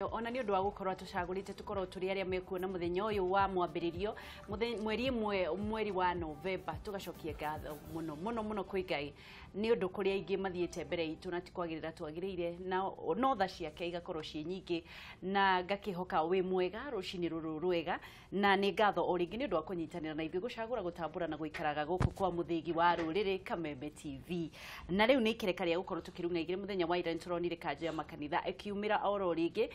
Ona ni undu wa gukorwo tucagurite tukorwo turi aria mekuona muthenya uyu wa mwambiririo mweri wa November tugacokia ngatho muno kwi Ngai ni undu kuria ingi mathiete mbere itu na tikwagirira twagirire na no tha ciake igakorwo cie nyingi na ngakihoka wi mwega rucini ruru rwega na ni ngatho o ringi ni undu wa kunyitanira na ithu gucagura gutambura na guikaraga guku kwa muthigi wa ruriri Kameme TV na riu ni ikereka ria gukorwo tukirunga igire muthenya wa ira nturonire kanje ya makanitha ikiumira oro ringi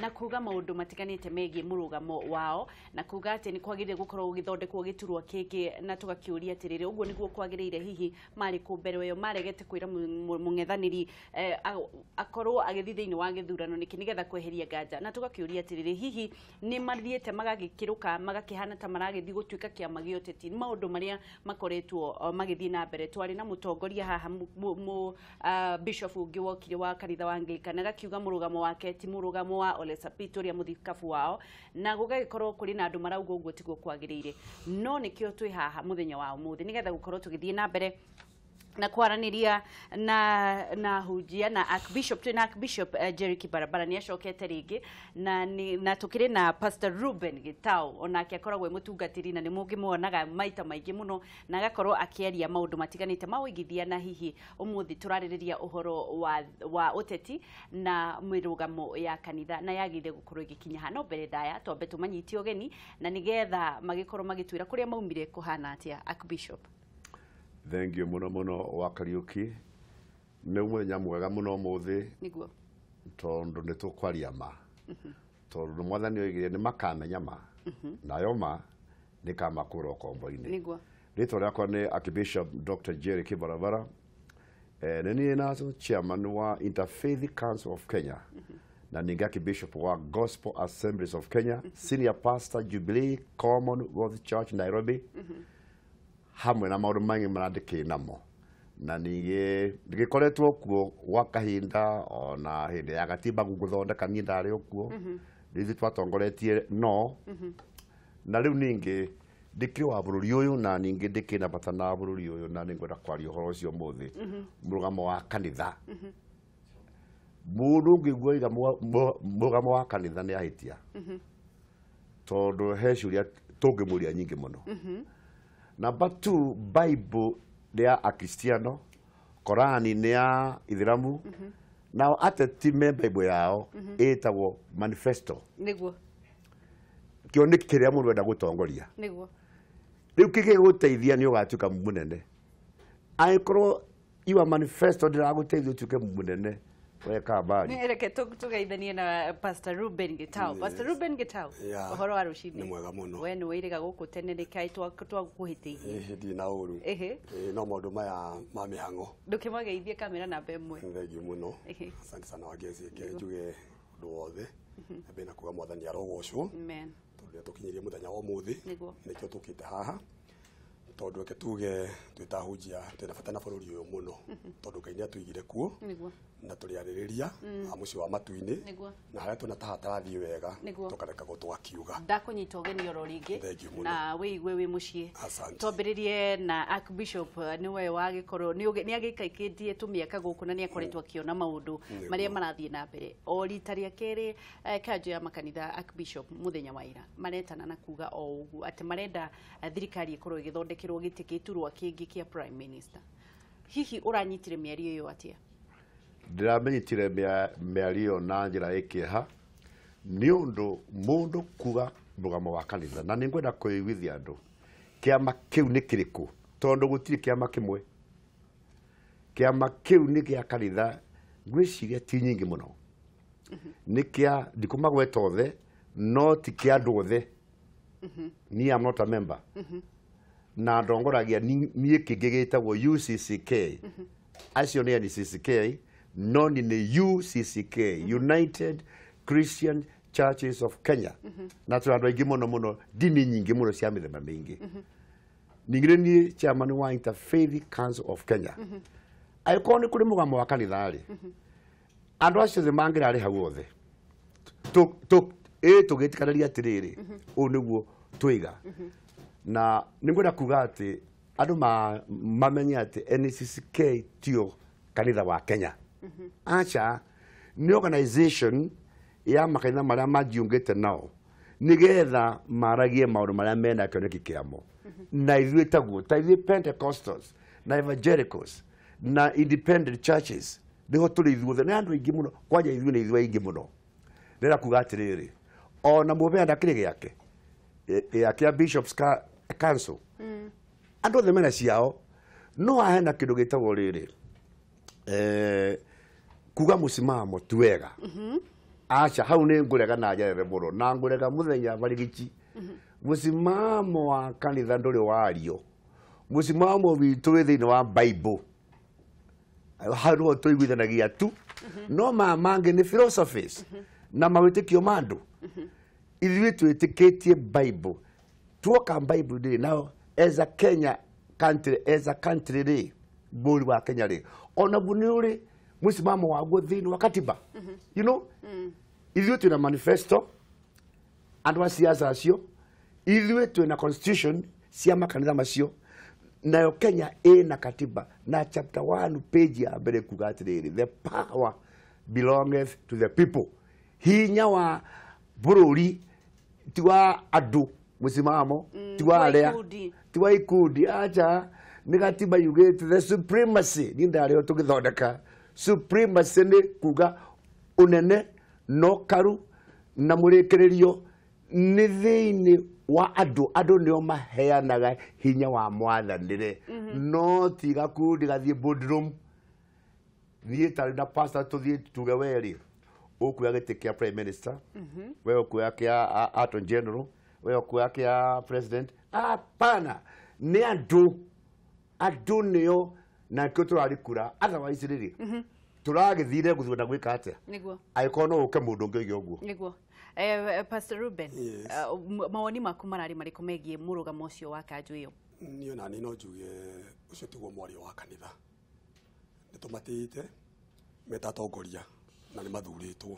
na kuuga maundu matiganite megie Murugamo wao na kuuga ati ni kwagirire gukorwo githondekwo giturwa kingi na tugakiuria atiriri uguo niguo kwagirire hihi mari kumbere yo maregete kwira mungethaniri akorwo agithi thiini wa githurano niki nigetha kweheria nganja na tugakiuria atiriri hihi ni mathiete magagikiruka magakihana ta maragithi gutuika kiama gioteti maundu maria makoretwo magithi na mbere twari na mutongoria haha bishop ungi wokire wa kanitha wa Anglikana gakiuga Murugamo wake ti Murugamo wa Ole Sapitoria muthikabu wao na gugagikorwo kuri na andu marauga uguo tiguo kwagirire no nikio twi haha muthenya wa umuthi nigetha gukorwo tugithie na mbere na kwaraniria na hujia na Archbishop tuna Archbishop Jerry Kibarabara ni acokete ringi na tukire na Pastor Ruben Gitau onake akoragwo mutungatiri na ni mungi muonaga maita maingi muno na agakorwo akieria maundu matiganite mawigithia na hihi umuthi turaririria uhoro wa uteti na mirugamo ya kanitha na yagithe gukorwo igikinya hano mbere ndaya tombe tumanyiti ogeni na nigetha magikorwo magitwira kuria maumire kuhana atia Archbishop. Thank you muno wa Kariuki ne muthenya mwega muno muthi niguo tondu ni tukwaria ma tondu mwathani oigire ni makamenya ma nayo ma ni kamakura kombo-ini niguo rito riakwa ni Archbishop Dr. Jerry Kibarabara ni na chairman wa Interfaith Council of Kenya na ni Archbishop wa Gospel Assemblies of Kenya Senior Pastor Jubilee Commonwealth Church Nairobi hamwe na maundu mangi marandiki namo na nigikoretwo kuo wakahinda ona hindi ya gatiba guthondeka ni ndari okuo rithi twatongoretie no na riu ningi ndiki wa bururi uyu na ningi ndiki na bata na bururi uyu na ningwenda kwaria uhoro ucio muthi Murugamo wa kanitha mundu ngiguiga Murugamo wa kanitha ni ahitia tondu he ciuria tungimuria nyingi muno. Number 2, Bible ni ya Akristiano, Korani ni ya Ithiramu, na ateti me Bible yao etagwo manifesto. Niguo. Kio niki kiria mundu enda gutongoria. Niguo. Riu kiki guteithia ni ugatuka munene. Aikorwo iwa manifesto ndira guteithia utuke munene. Weka bali. Ni reke tugeithanie na Pastor Ruben Gitau. Pastor Ruben Gitau. Uhoro wa rucini. Ni mwega muno. We ni wiriga guku tene ni kai twaguhitiithie. Ndi na uru. No maundu maya ma mihango. Ndukimageithie kamera namba imwe. Thengiu muno. Asante sana wagezi ke njuge ndu wothe. Abena kuga mwathani arogocwo. Amen. Tondu tukinyirie muthenya wa muthi. Niguo. Nikio tukite haha. Tondu ke tuge twitahunjia twina bata na bururi uyu muno. Tondu Ngai ni atwigire kuo. Niguo. Na turiaririria amuci wa matu-ini na haria tuna tahatarathi wega tukareka gutwakiuga ndakunyita ugeni oro ringi na wigwe wi mucii twambiririe na Archbishop niwe wagikorwo ni agikaikitie tumiaka guku na ni akoretwo akiona maundu maria marathie na mbere o rita ria keri kanje ya makanitha Archbishop muthenya wa ira maretana na kuga o ugu ati marenda thirikari ikorwo igithondekirwo giti giturwa kingi kia Prime Minister hihi uranyitire miario yo atia ndiramenyitire miario na njira ikiha ni undu mundu kuga Murugamo wa kanitha na ningwenda kuigwithia andu kiama kiu ni kiriku tondu gutiri kiama kimwe kiama kiu ni kia kanitha ngwiciria ti nyingi muno ni kia ndikumagweta othe no ti kia andu othe ni am not a member na ndongoragia ni kingi gitagwo UCCK acio ni NCCK no ni UCCK United Christian Churches of Kenya na tu andu aingi muno dini nyingi muno cia mithemba mingi ningire ni chairman wa Interfaith Council of Kenya aiko ni kuri Murugamo wa kanitha ri andu acio the mangira ri hau othe tugitikanaria atiriri u niguo twiga na ningwenda kuga ati andu mamenye ati NCCK tio kanitha wa Kenya acha ni organization ya makanitha maria mangiungite nao nigetha maragie maundu maria mena kioneki kiamo na ithuĩ taguo ta ithuĩ Pentecostals na evangelicals na independent churches niho tũrĩ ithuothe nĩ andũ aingĩ mũno kwanja ithuĩ nĩ ithuĩ aingĩ mũno ndĩra kuga atĩrĩrĩ ona mũbenda kĩrĩ gĩake ya Bishops Council andũ othe mena ciao no ahena kĩndũ gĩtagwo rĩrĩ kuga mũsimamo ti wega acha hau nĩ ngũrega na njerere mũno na ngũrega mũthenya barigici mũsimamo wa kanitha ndũrĩ wario mũsimamo witũ wĩ thĩinĩ wa Bible hau tũiguithanagia tu no mangĩ nĩ philosophies na mawĩtĩkio ma andũ ithuĩ twĩtĩkĩtie Bible tuoka Bible rĩ now as a country rĩ bũrũri wa Kenya rĩ onaguo nĩ ũrĩ mũsimamo waguo thĩinĩ wa katiba you know ithuĩ twĩna manifesto andũ a siasa acio ithuĩ twĩna constitution cia makanitha macio nayo Kenya ĩna katiba na chapter 1 page ya mbere kuga atĩrĩrĩ the power belongeth to the people hinya wa bũrũri ti wa andũ mũsimamo ti wa arĩa ti wa ikundi acha nĩ katiba yugĩte the supremacy nĩ ndarĩo tũgĩthondeka supremacy nĩ kuga unene no karu na mũrĩkĩrĩrio nĩ thĩinĩ wa andũ nĩo maheanaga hinya wa mwathanĩre no ti gakundi gathiĩ boardroom thiĩ tarĩ na pastor tũthiĩ tuge werĩ ũkuoya gĩtĩ kĩa prime minister we ũkuoya kĩa attorney general we ũkuoya kĩa president hapana nĩ andũ nĩo na kĩo tũrarikura otherwise rĩrĩ turagithire guthuna gwika atia niguo aiko no uke mundu ngi uguo niguo Pastor Ruben mawoni maku marari mariko megie Murugamo ucio wa kanju iyo niyo na ni no njuge ucio tiguo mwario wa kanitha nitumatite metatongoria na ni mathuritwo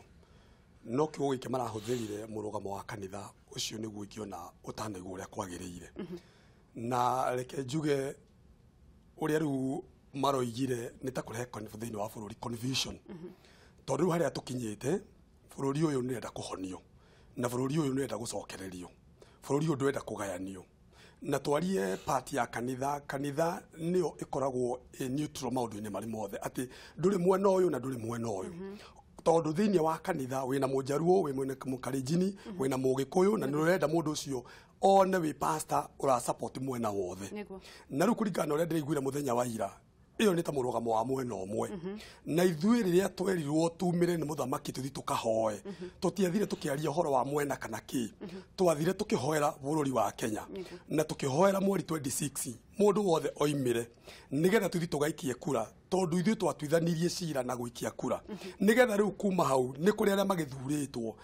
no kiugo gike marahuthirire Murugamo wa kanitha ucio niguo ingiona utanaigua uria kwagiriire na reke njuge uria riu maroigire nitakurehe thĩinĩ wa bũrũri confusion tondũ harĩa tũkinyĩte bũrũri ũyũ nĩ enda kũhonio na bũrũri ũyũ nĩ enda gũcokererio bũrũri ũyũ ndwenda kũgayanio na twarie part ya kanitha nĩyo ĩkoragwo neutral maũndũ-inĩ marĩ mothe atĩ ndũrĩ mwena ũyũ na ndũrĩ mwena ũyũ tondũ thĩinĩ wa kanitha wĩna mũnjaruo wĩ mwena mũkalenjini wĩna mũgĩkũyũ na nĩ ũrenda mũndũ ũcio one wĩ pastor ũra support mwena wothe na rĩu kũringana na ũrĩa ndĩraiguire mũthenya wa ira iyo nĩ ta Murugamo wa mwena ũmwe na ithuĩ rĩrĩa twerirwo tumĩre nĩ mũthamaki tũthi tũkahoe tũtiathire tũkĩaria ũhoro wa mwena kana kĩ twathire tũkĩhoera bũrũri wa Kenya na tũkĩhoera mweri 26 mũndũ wothe oimire nigetha tuthi tũgaikie kura tondu ithuĩ twatuithanirie cira na gũikia kura nigetha rĩu kuma hau nĩ kũrĩ arĩa magĩthurĩtwo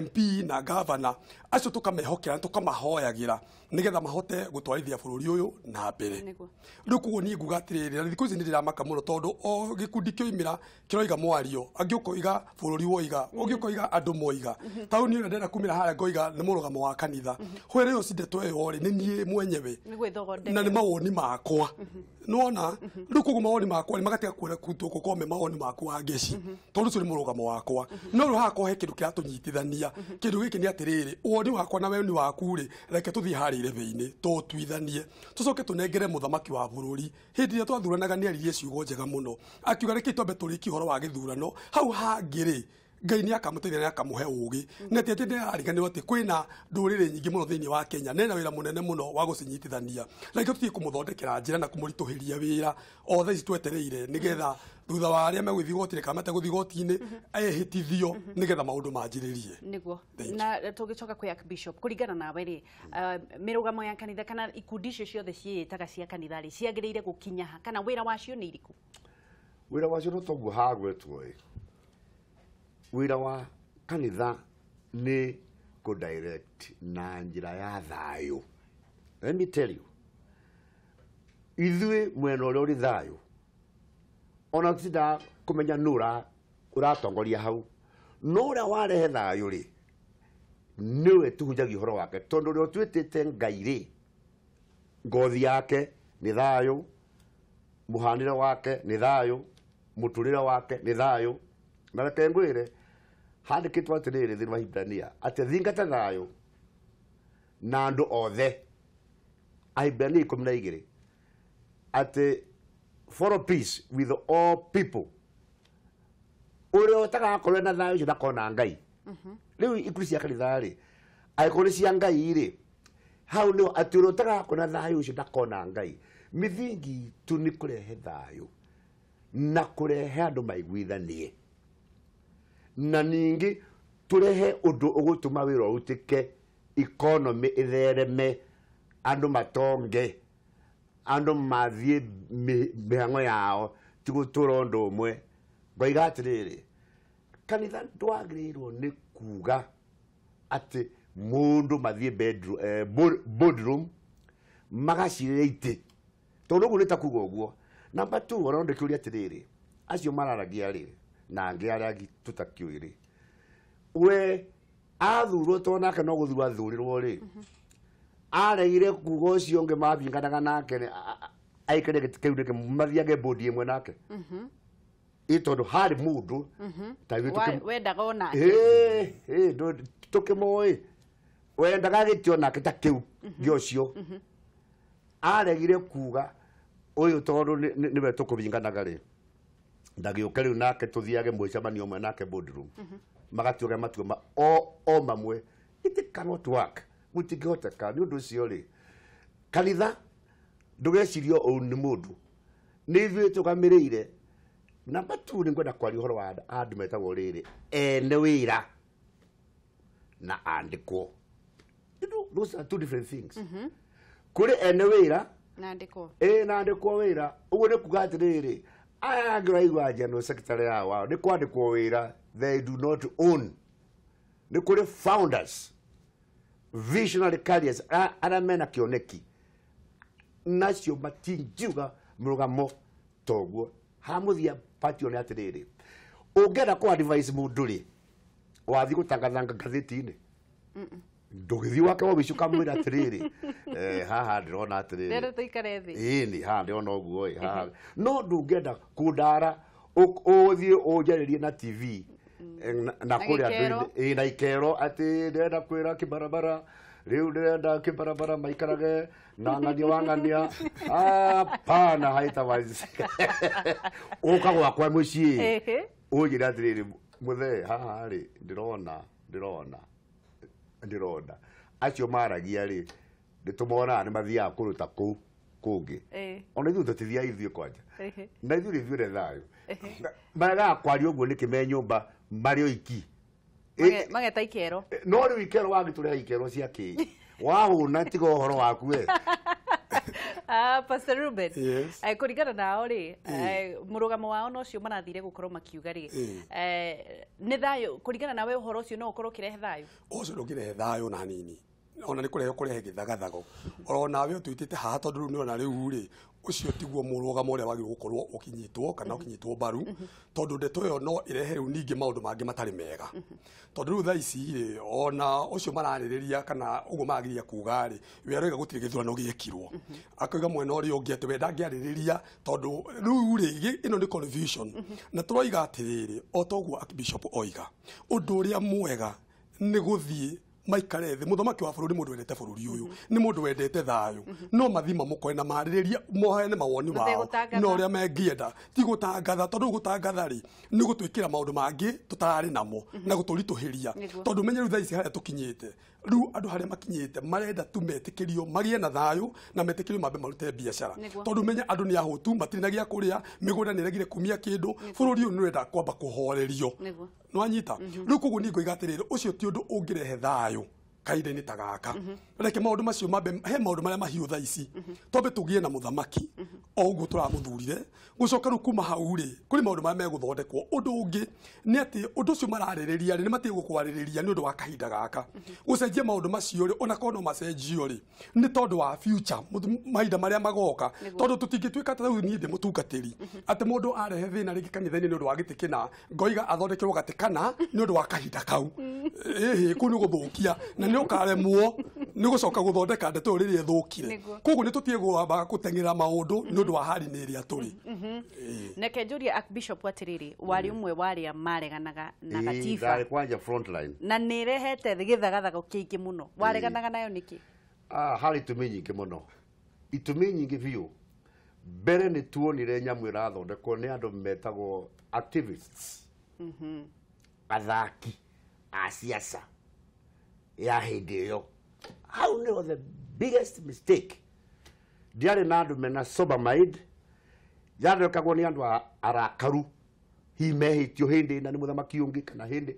MP na governor acio tukamehokera tukamahoyagira nigetha mahote gutwarithia bũrũri ũyũ na mbere rĩu kuo niĩ nguga atĩrĩrĩ na thikũ ici nĩ ndĩramaka mũno tondũ o gĩkundi kĩoimĩra kĩroiga mwario angĩ ũkoiga bũrũri woiga ũngĩ ũkoiga andũ moiga tau niĩ ndĩrenda kumĩra harĩa ngoiga nĩ Murugamo wa kanitha hwere ũcio ndetwo ĩyo rĩ nĩ niĩ mwenyewe na nĩ mawoni makwa nona rĩu kuo mawoni makwa nĩ magatiga kuona gũkome mawoni makwa ngeci tondũ ũcio nĩ Murugamo wakwa no rĩu hakorwo he kĩndũ kĩratũnyitithania kĩndũ gĩkĩ nĩ atĩrĩrĩ woni wakwa na weni waku rĩ reke tũthiĩ harĩa irebe-inĩ tũtuithanie tũcoke tũnengere mũthamaki wa bũrũri hĩndĩ ĩrĩa twathuranaga nĩ aririe ciugo njega mũno akiuga reke twambe tũrĩkie ũhoro wa gĩthurano hau hangĩ rĩ Ngai nĩ akamũteithia na akamũhe ũũgĩ na atĩ ndĩrariganĩrwo atĩ kwĩna ndũrĩrĩ nyingĩ mũno thĩinĩ wa Kenya nena wĩra mũnene mũno wa gũcinyitithania reke tũthiĩ kũmũthondekera njĩra na kũmũritũhĩria wĩra othe ici twetereire nĩgetha thutha wa arĩa megũthiĩ igoti-inĩ kana mate gũthiĩ igoti-inĩ ehĩtithio nĩgetha maũndũ manjĩrĩrie nĩguo na tũgĩcoka kwĩ Bishop kũringana nawe rĩ mĩrũgamo ya kanitha kana ikundi icio ciothe ciĩtaga cia kanitha rĩ ciagĩrĩire gũkinya ha kana wĩra wacio nĩ irĩkũ wĩra wacio no toguo hagwetwo wĩra wa kanitha nĩ kũ-direct na njĩra ya thayũ. Let me tell you, ithuĩ mwena ũrĩa ũrĩ thayũ ona tũtinda kũmenya nũ ũratongoria hau no ũrĩa warehe thayũ rĩ nĩwe tũhunjagia ũhoro wake tondũ ũrĩa twĩtĩte Ngai rĩ ngothi yake nĩ thayũ mũhanĩre wake nĩ thayũ mũtũrĩre wake nĩ thayũ na reke ngwĩre handikitwo atiriri thiini wa Hibrania ati thingata thayo na andu othe. Ahibrania 12 ati follow peace with all people. Uri utagakorwo na thayo ucio ndakona Ngai. Riu ikundi cia kanitha ri aikoni cia Ngai ri hau ni ati uri utagakorwo na thayo ucio ndakona Ngai. Mithingi tu ni kurehe thayo na kurehe andu maiguithanie na ningi turehe undu ugutuma wira utike economy ithereme andu matonge andu mathie mihango yao tigutura undu umwe. Ngoiga atiriri kanitha ndwagĩrĩirwo nĩ kuuga ati mundu mathie boardroom magacirĩra itĩ tondu ũguo nĩ ta kuuga ũguo. Number 2 warondekiuria atiriri acio mararagia ri na angĩ arĩa tutakiũĩ ri we athurwo to nake no gũthurwo athurirwo ri aregire kuuga ũcio ũngĩ mabinganaga nake aikare gĩtĩ kĩu nĩkĩ mathiage bodi ĩmwe nake tondu hari mundu wendaga ona tukimoi wendaga gĩtĩ onake ta kĩu gĩocio aregire kuuga uyu tondu niwe tukubinganaga ri ndagĩũka rĩu nake tuthiage mũcemanio ũmwe nake boardroom magatuĩra matua o mamwe. It cannot work. Gutingĩhoteka nĩ ũndũ ũcio ri kanitha ndũgecirio ũũ nĩ mũndũ nĩ ithuĩ tũgamĩrĩire. Number 2 nĩ ngwenda kwaria ũhoro wa andũ metagwo rĩrĩ ene wĩra na andĩkwo. Those are two different things. Kũrĩ ene wĩra na andĩkwo na andĩkwo wĩra ũguo nĩ kuuga atĩrĩrĩ aya angĩ ũraigua general secretary yao nĩ kwandĩkwo wĩra they do not own. Nĩ kũrĩ founders visionary carriers arĩa mena kĩoneki nacio matingiuga Murugamo toguo. Hamuthia party one atiriri ungenda ku advise mundu ri wathi gutangatha ngathĩti-inĩ ndugithi wake wabicuka mwira atiriri haha ndirona atiriri rero tuikare thi ni haha ndirona uguo haha no ndungenda kundara uthie unjaririe na TV na kuria andu na ikero ati ndenda kwira kibarabara riu ndenda kibarabara maikarage na ng'ania wang'ania pana haita wazi uka gwakwa mucii unjira atiriri muthe haha ri ndirona acio maragia ri nditumona ni mathia kuruta ku kungi ona ithu tutithia ithuĩ kwanja na ithuĩ ithuĩ thayo maraga kwaria ũguo nĩ kĩme nyũmba marĩ oiki mageta ikero no rĩu ikero wagĩtũreha ikero cia kĩ wahũna tiga ũhoro waku we. Pastor Ruben, kuringana nao ri Murugamo wao no cio marathire gukorwo makiuga ri ni thayo kuringana nawe uhoro ucio no ukorwo kirehe thayo ucio ndũngĩrehe thayo na nini ona nĩ kũrehe gĩthagathago oro nawe ũtwĩtĩte haha tondũ rĩu nĩ ona rĩu ri ucio tiguo Murugamo ũrĩa wagĩrĩirwo gũkorwo ũkinyitwo kana ũkinyitwo mbaru tondũ ndeto ĩyo no ĩrehe rĩu ningĩ maũndũ mangĩ matarĩ mega tondũ rĩu thaa ici rĩ ona ucio mararĩrĩria kana ũguo magĩrĩria kuuga rĩ we aroiga gũtirĩ gĩthurano gĩekirwo akoiga mwena ũrĩa ũngĩ atĩ we ndangĩarĩrĩria tondũ rĩu rĩ ĩno nĩ confusion na tũroiga atĩrĩrĩ o toguo Bishop oiga ũndũ ũrĩa mwega nĩ gũthiĩ maikare thĩ muthamaki wa bũrũri mũndũ wendete bũrũri ũyũ nĩ mũndũ wendete thayũ no mathima mũkoe na marĩrĩria moheane mawoni wao no ũrĩa mengĩenda ti gũtangatha tondũ gũtangatha rĩ nĩ gũtwĩkĩra maũndũ mangĩ tũtararĩ namo na gũtũritũhĩria tondũ menye rĩu thaa ici harĩa tũkinyĩte rĩu andũ harĩa makinyĩte marenda tu metĩkĩrio magĩe na thayũ na metĩkĩrio mambe marute biacara tondũ menye andũ nĩ ahũtu matirĩ na gĩa kũrĩa mĩgũnda nĩ ĩregire kumia kĩndũ bũrũri ũyũ nĩ wenda kwamba kũhorerio nwanyita rĩu koguo niĩ ngoiga atĩrĩrĩ ũcio ti ũndũ ũngĩrehe thayũ kahinda-inĩ ta gaka reke maũndũ macio mambe he maũndũ marĩa mahiũ thaa ici twambe tũgĩe na mũthamaki o ũguo tũramũthurire gũcoka rĩu kuma hau rĩ kũrĩ maũndũ marĩa megũthondekwo ũndũ ũngĩ nĩ atĩ ũndũ ũcio mararĩrĩria rĩ nĩ matige gũkwarĩrĩria nĩ ũndũ wa kahinda gaka gũcenjia maũndũ macio rĩ ona korwo no macenjio rĩ nĩ tondũ wa future mahinda marĩa magoka tondũ tũtingĩtuĩka ta rĩu niĩ ndĩ mũtungatĩri atĩ mũndũ arehe thĩna rĩngĩ kanitha-inĩ nĩ ũndũ wa gĩtĩ kĩna ngoiga athondekerwo gatĩ kana nĩ ũndũ wa kahinda kau ĩhĩ kũu nĩ gũthũkia na nĩ ũkaremwo nä gå coka gå thondeka ndeto rä rä ethåkire koguo nä tå tiä gwamba gå teng'era maå ndå nä å ndå wa hari nä ä rä a tå rä neke njå Bishop atiriri wari umwe waria mareganaga na gatiba ndarä kwanja front line na nä rehete githagathago kiingi muno wareganaga nayo niki harä itumi nyingä må no itumi nyingä biå mbere nä tuonire nyamå ä rathondekwo nä andå metagwo activists athaki a siasa ya hĩndĩ ĩyo hau nĩho the biggest mistake ndiarĩ na andũ mena sober mind yathondekagwo nĩ andũ arakaru hihi mehĩtio hĩndĩ na nĩ mũthamaki ũngĩ kana hĩndĩ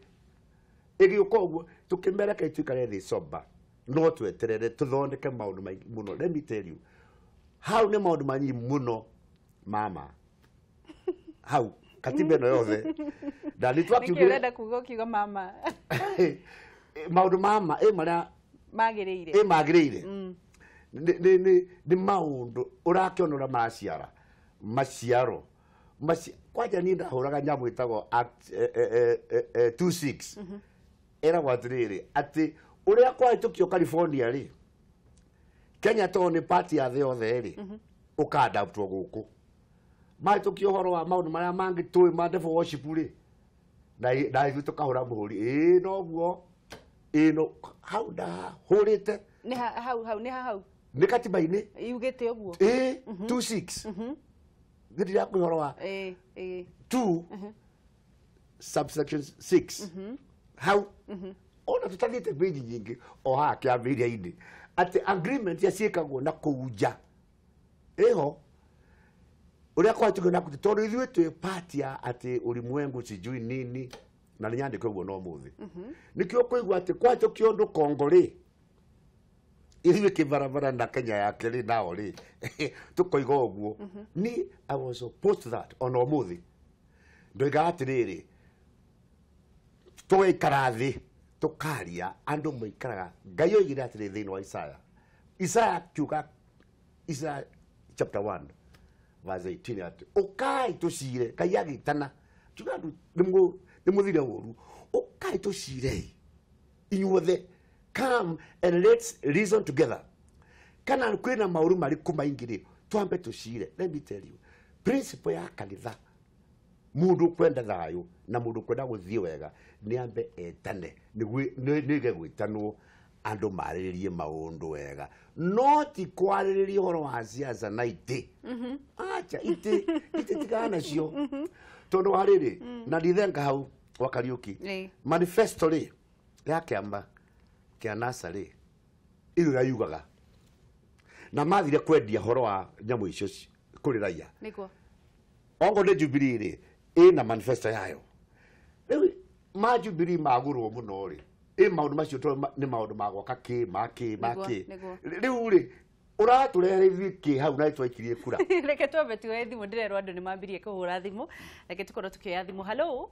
ĩgĩũka ũguo tũkĩmereka ituĩkare thĩ sober no tweterere tũthondeke maũndũ maingĩ mũno. Let me tell you hau nĩ maũndũ manyinyi mũno mama hau katiba ĩno yothe na nĩ twakiuga kuuga kiuga mama maũndũ mama marĩa magĩrĩire nĩ maũndũ ũrakĩona ũrĩa maraciara maciaro kwanja niĩ ndahũraga nyamũ ĩtagwo act 26 ĩragwo atĩrĩrĩ atĩ ũrĩa kwahĩtũkio California rĩ Kenya tondũ nĩ party ya thĩ yothe rĩ ũka-adaptwo gũkũ mahĩtũkio ũhoro wa maũndũ marĩa mangĩ tũĩ ma devil worship rĩ na ithuĩ tũkahũra mũhũri noguo no hau ndahũrĩte nĩ katiba-inĩ yugĩte ũguo 26 gĩtira kwĩ ũhoro wa 2 subsection 6 hau ona tũtathiĩte page nyingĩ o haha kĩambĩrĩria-inĩ atĩ agreement ya ciĩkagwo na kũu nja ĩho ũrĩa kwahĩtũkio na kũti tondũ ithuĩ twĩ party ya atĩ ulimwengu sijui nini na nĩ nyandĩke ũguo no mũthĩ nĩkĩo kũigua atĩ kwahĩtũkio ũndũ Kongo rĩ ithuĩ kĩbarabara na Kenya yake rĩ nao rĩ tũkoiga ũguo ni I was opposed to that ona ũmũthĩ ndoiga atĩrĩrĩ tũgaikara thĩ tũkaria andũ maikaraga Ngai oigire atĩrĩ thĩinĩ wa Isaya kiuga Isaya chapter 1 verse 18 ati ukai tucire Ngai agĩtana kiuga andũ nĩ mũthire ũru ukai tucire inyuothe come and let's reason together kana kwĩna maũru marĩkũ maingĩ rĩ twambe tucire. Let me tell you principle ya kanitha mundu kwenda thayũ na mundu kwenda gũthiĩ wega nĩ ambe etane nĩge gwĩtanwo andũ marĩrĩrie maũndũ wega no ti kwarĩrĩria ũhoro wa siasa na itĩ acha itĩ tigana nacio tondũ harĩrĩ na ndithenga hau wa Kariuki manifesto rĩ ya kĩama kĩa NASA rĩ ĩyo yugaga na mathire kwendia ũhoro wa nyamũ icio kũrĩ raia nĩguo ongo nĩ Jubilee rĩ ĩna manifesto yayo rĩu ma Jubilee magũrwo mũno rĩ maũndũ macio nĩ maũndũ magwaka makĩ rĩu rĩ ũratũrehere ithuĩ kĩ hau na twaikirie kura reke twambe tuoe thimũ ndĩrerwo andũ nĩ mambirie kũhũra thimũ reke tũkorwo tũkĩoya thimũ. Hello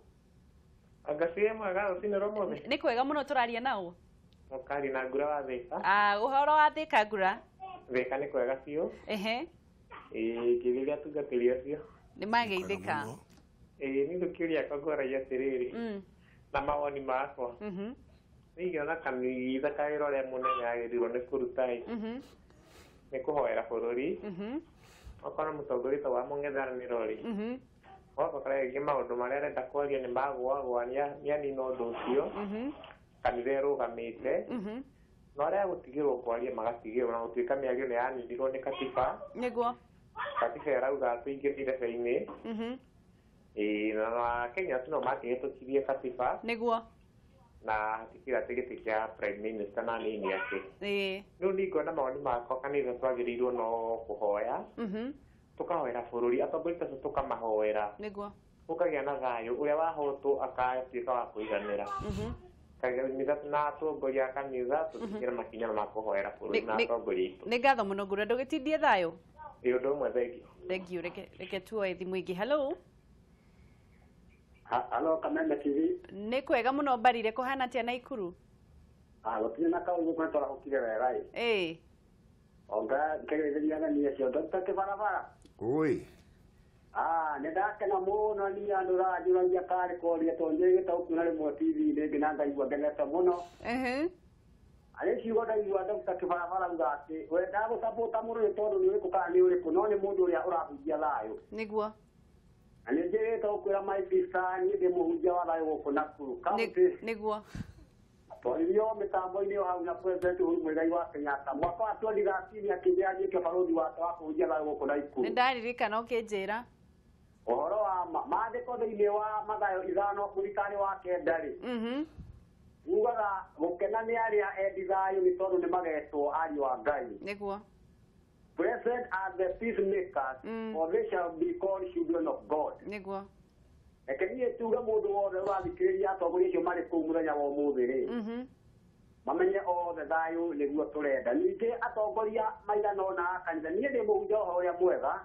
Angacie mwega ũcinĩ romothe nĩ kwega mũno tũraria nao Mũkari na Ngura wa Thĩka ũhoro wa Thĩka Ngura Thĩka nĩ kwega biũ ngĩrĩria tungatĩri acio nĩ mageithĩka nĩ ngũkĩũria kangũaragia atĩrĩrĩ na mawoni makwa nĩingĩona kanitha kawĩra ũrĩa mũnene agĩrĩirwo nĩ kũruta nĩ kũhoera bũrũri okorwo mũtongoria ta wa mũng'ethanĩro rĩ okorwo rĩngĩ maũndũ marĩa arenda kwaria nĩ magwagwa nĩ anina ũndũ ũcio kanitha ĩrũgamĩte na arĩa gũtigĩrwo kwaria magatigĩrwo na gũtuĩka mĩario nĩ yaninirwo nĩ katiba nĩguo katiba ĩrauga tũingĩrire ndebe-inĩ na Kenya no makĩhĩtũkirie katiba nĩguo na hatikĩra atĩ gĩtĩ kĩa prime minister na nini ake rĩu ningona mawoni makwa kanitha twagĩrĩirwo no kũhoya tũkahoera bũrũri atongoria tacio tũkamahoera nĩguo ũkagĩa na thayũ ũrĩa wahotwo akatuĩka wa kũiganĩra kanitha na atongoria a kanitha tũtikĩre makinya ma kũhoera bũrũri na atongoria itũ. Nĩ ngatho mũno Ngura ndũgĩtindie thayũ ũndũ ũmwe thengiũ reke tuoe thimũ ingĩ. Hello Halo Kameme TV nĩ kwega mũno Mbarire kũhana atĩa Naikuru gũtirĩ na kaũndũ kwetwara gũkire wega onga kĩgeithĩria ageni acio ndota barabara nĩ ndakena mũno niĩ andũ ranjũragia karĩ koria tondũ njĩrĩ gĩtaũku na rĩmwe TV-inĩ ĩngĩ na ngaigua ngenete mũno Ari ciugo ndaigua Dr. Kibarabara ngati we ndagũsapota mũrũ tondũ nĩ ũrĩkũ kana nĩ ũrĩkũ no nĩ mũndũ ũrĩa ũrahunjia thayũ. Nĩguo. Na nĩ njĩrĩte gũkwĩra my sister niĩ ndĩ mũhunjia wa thayũ gũkũ Nakuru County. Nĩguo. Twaririo mĩtambo-inĩ hau na President Uhuru Muigai wa Kenyatta mwaka wa 2013 akĩnjĩra njĩke barũthi wake wa kũhunjia thayũ gũkũ Nakuru. Nĩ ndaririkana ũkĩnjĩra. Ũhoro wa maandĩko thĩinĩ wa Mathayo 5 mũthikani wa kenda-rĩ. Ugaga gũkena nĩ arĩa endi thayũ nĩ tondũ nĩ magetwo ariũ a Ngai. Nĩguo. Blessed are the peacemakers, for they shall be called children of God. Nĩguo. Reke niĩ tuge mũndũ wothe ũrathikĩrĩria atongoria acio marĩ kũu mũthenya wa ũmũthĩ-rĩ, mamenye othe thayũ nĩguo tũrenda. Ningĩ atongoria maigana ũna a kanitha niĩ ndĩ mũhunjia ũhoro ũrĩa mwega,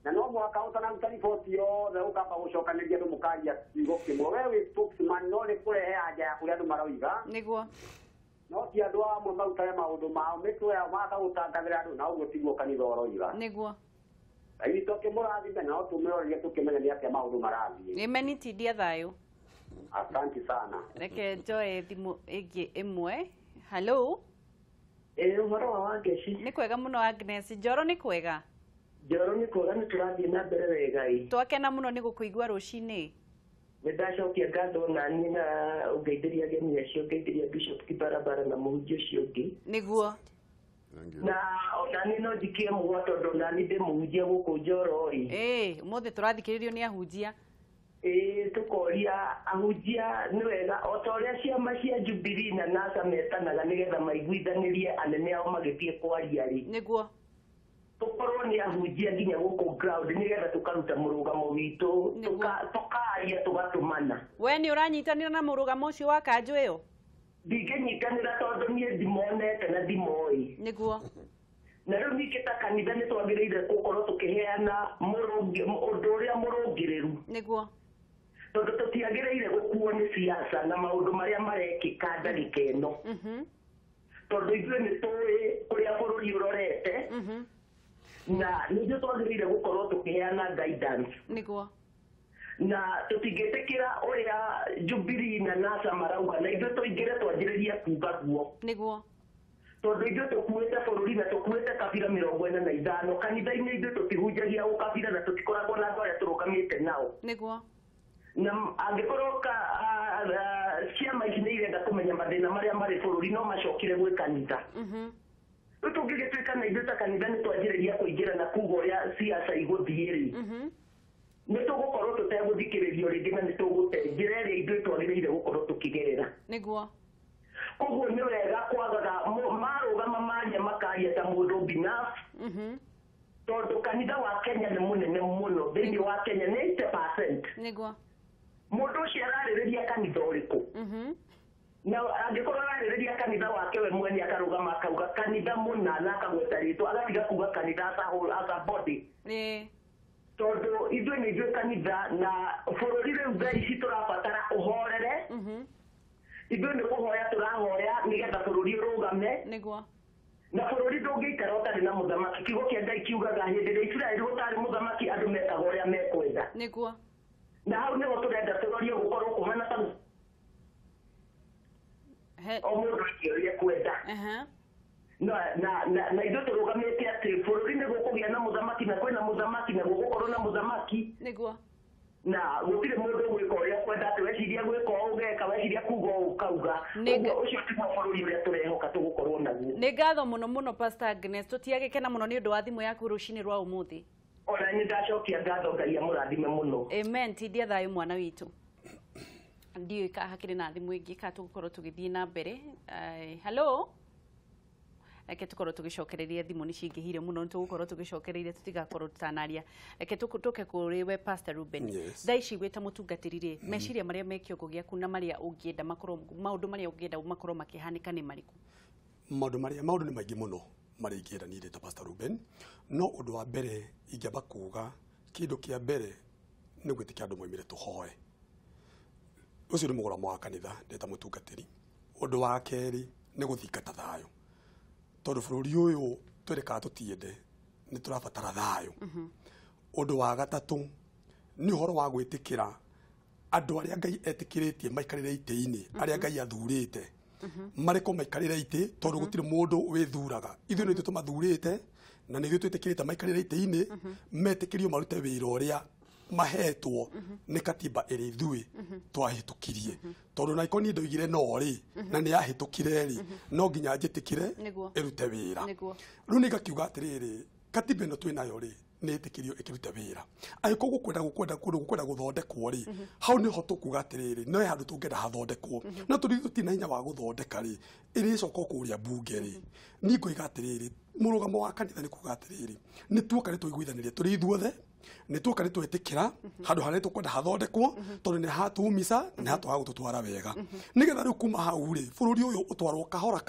na no mũhaka ũtanaruta riboti yothe ũkamba gũcokanĩria andũ mũkaria kiugo kĩmwe. We wĩ spokesman no nĩ kũrehe anja ya kũrĩa andũ maroiga. Nĩguo. No ti andũ amwe marutage maũndũ mao mĩtwe yao makagũtangathĩra andũ na ũguo tiguo kanitha ũroiga. Nĩguo. Ngai tũkĩmũrathime no tũmĩrorerie tũkĩmenya nĩ atĩa maũndũ marathiĩ. Nĩmenitithia thayũ. Asante sana. Reke njoe thimũ ĩngĩ ĩmwe. Hello. Ũhoro wa Wangeci. Nĩ kwega mũno Agnes. Njoro nĩ kwega? Njoro nĩ kwega nĩ tũrathiĩ na mbere wega ĩ. Twakena mũno nĩ gũkũigua rũcinĩ. Nĩ ndacokia ngatho na niĩ na ũngeithĩria ageni acio, ũngeithĩria Bishop Kibarabara na mũhunjia ũcio ũngĩ. Nĩguo. Na ona niĩ no njikie mũgwa tondũ na niĩ ndĩ mũhunjia gũkũ Njoro ĩ. Ũmũthĩ tũrathikĩrĩrio nĩ ahunjia. Tukoria ahunjia nĩ wega o ta ũrĩa ciama cia Jubilee na NASA metanaga nĩgetha maiguithanĩrie anene ao magĩthiĩ kwaria-rĩ. Nĩguo. Tukorwo nĩ ahunjia nginya gũkũ ground nĩgetha tũkaruta mũrũgamo witũ, tũkaria tũgatũmana. We nĩ ũranyitanĩra na mũrũgamo ũcio wa kanjũ ĩyo? Ndingĩnyitanĩra tondũ niĩ ndimonete na ndimoĩ. Nĩguo. Na rĩu ningĩ ta kanitha nĩ twagĩrĩire gũkorwo tũkĩheana ũndũ ũrĩa mũrũngĩrĩru. Nĩguo. Tondũ tũtiagĩrĩire gũkuo nĩ siasa na maũndũ marĩa marekĩka ndagĩka ĩno. Tondũ ithuĩ nĩ tũĩ kũrĩa bũrũri ũrorete. Na nĩguo twagĩrĩire gũkorwo tũkĩheana guidance. Nĩguo. Na tũtingĩtĩkĩra ũrĩa Jubilee na NASA marauga na ithuĩ tũingĩre twanjĩrĩrie kuuga guo. Nĩguo. Tondũ ithuĩ tũkuĩte bũrũri na tũkuĩte kabira 45, kanitha-inĩ ithuĩ tũtihunjagia ũkabira na tũtikoragwo na andũ arĩa tũrũgamĩte nao. Nĩguo. Na angĩkorwo ciama ici nĩ irenda kũmenya mathĩna marĩa marĩ bũrũri no macokire gwĩ kanitha. Rĩu tũngĩgĩtuĩka na ithuĩ ta kanitha nĩ twanjĩrĩria kũingĩra na kuuga ũrĩa siasa igũthiĩ-rĩ, nĩ tũgũkorwo tũtegũthikĩrĩrio rĩngĩ na nĩ tũgũte njĩra ĩrĩa ithuĩ twagĩrĩire gũkorwo tũkĩgerera. Nĩguo. Koguo nĩ wega kwagaga marũgama maria makaria ta mũndũ binafsi. Tondũ kanitha wa Kenya nĩ mũnene mũno, thĩinĩ wa Kenya nĩ 80%. Nĩguo. Mũndũ ũcio ararĩrĩria kanitha ũrĩkũ? Na angĩkorwo ararĩrĩria kanitha wake we mwene akarũgama akauga kanitha mũna na akagweta rĩtwa agatiga kuga kanitha as a body. Tondũ ithuĩ nĩ ithuĩ kanitha na bũrũri rĩu thaa ici tũrabatara ũhorere. Ithuĩ nĩ kũhoya tũrahoya nĩgetha bũrũri ũrũgame. Nĩguo. Na bũrũri ndũngĩikara ũtarĩ na mũthamaki. Kiugo kĩa Ngai kiugaga hĩndĩ ĩrĩa Isiraeli gũtarĩ mũthamaki andũ mekaga ũrĩa mekwenda. Nĩguo. Na hau nĩho tũrenda tũrorie gũkorwo kũhana ta o mũndũ ũrĩa kwenda. Na ithuĩ tũrũgamĩte atĩ bũrũri nĩ gũkũgĩa na mũthamaki na kwĩna mũthamaki na gũgũkorwo na mũthamaki. Nĩguo. Na gũtirĩ mũndũ gwĩka ũrĩa kwenda atĩ weciria gwĩka ũgeka weciria kuuga ũkauga. Ũguo ũcio tiguo bũrũri ũrĩa tũrehoka tũgũkorwo naguo. Nĩ ngatho mũno mũno Pastor Agnes, tũtiagĩkena mũno nĩ ũndũ wa thimũ yaku rũcinĩ rwa ũmũthĩ. Ona nĩ ndacokia ngatho Ngai amũrathime mũno. Amen. Tindia thayũ mwana witũ. Ndiũĩ ka hakĩrĩ na thimũ ĩngĩ ka tũgũkorwo tũgĩthiĩ na mbere. Hello. Reke tũkorwo tũgĩcokereria thimũ nĩ cingĩhire mũno nĩ tũgũkorwo tũgĩcokereire tũtigakorwo tũtanaria. Reke tũke kũrĩ we Pastor Ruben. Thaa ici wĩ ta mũtungatĩri-rĩ, meciria marĩa me kĩongo gĩaku na marĩa ũngĩenda makorwo maũndũ marĩa ũngĩenda makorwo makĩhanĩka nĩ marĩkũ? Maũndũ nĩ maingĩ mũno marĩa ingĩenda niĩ ta Pastor Ruben, no ũndũ wa mbere ingĩamba kuuga kĩndũ kĩa mbere nĩ gwĩtĩkia andũ moimire tũhoe. Ũcio nĩ mũgũramo wa kanitha ndĩ ta mũtungatĩri. Ũndũ wa kerĩ nĩ gũthingata thayũ. Tondũ bũrũri ũyũ twĩrĩkaga tũtiende nĩ tũrabatara thayũ. Ũndũ wa gatatũ nĩ ũhoro wa gwĩtĩkĩra andũ arĩa Ngai etĩkĩrĩtie maikarĩre itĩ-inĩ, arĩa Ngai athurĩte mareko maikarira ite tondu gutire mundu withuraga ithuĩ nĩ tumathurĩte na nĩ twĩtĩkĩrĩte maikarĩre ite-inĩ metĩkĩrio marute wĩra ũrĩa mahetwo nĩ katiba ĩrĩa ithuĩ twahĩtũkirie tondu na ikoni ndoigire no rĩ na nĩ yahĩtũkire rĩ no nginya njĩtĩkĩre ĩrute wĩra rĩu nĩ ngakiuga atĩrĩrĩ katiba ĩno twĩnayo rĩ nĩ ĩtĩkĩrio ĩkĩrute wĩra angĩkorwo gũkwenda gũthondekwo rĩ hau nĩho tũkuga atĩrĩrĩ no handũ tũngĩenda hathondekwo no tũtirĩ na hinya wa gũthondeka rĩ ĩrĩcoka kũrĩa mbunge rĩ niĩ ngoiga atĩrĩrĩ mũrũgamo wa kanitha nĩ kuga atĩrĩrĩ nĩ tuoka nĩ tũiguithanĩria tũrĩ ithuothe nĩ tuoka nĩ twĩtĩkĩra handũ harĩa tũkwenda hathondekwo tondũ nĩ hatumica nĩ hatwaga gũtũtwara wega nĩgetha rĩu kuma hau rĩ bũrũri ũyũ ũtwarwo kahora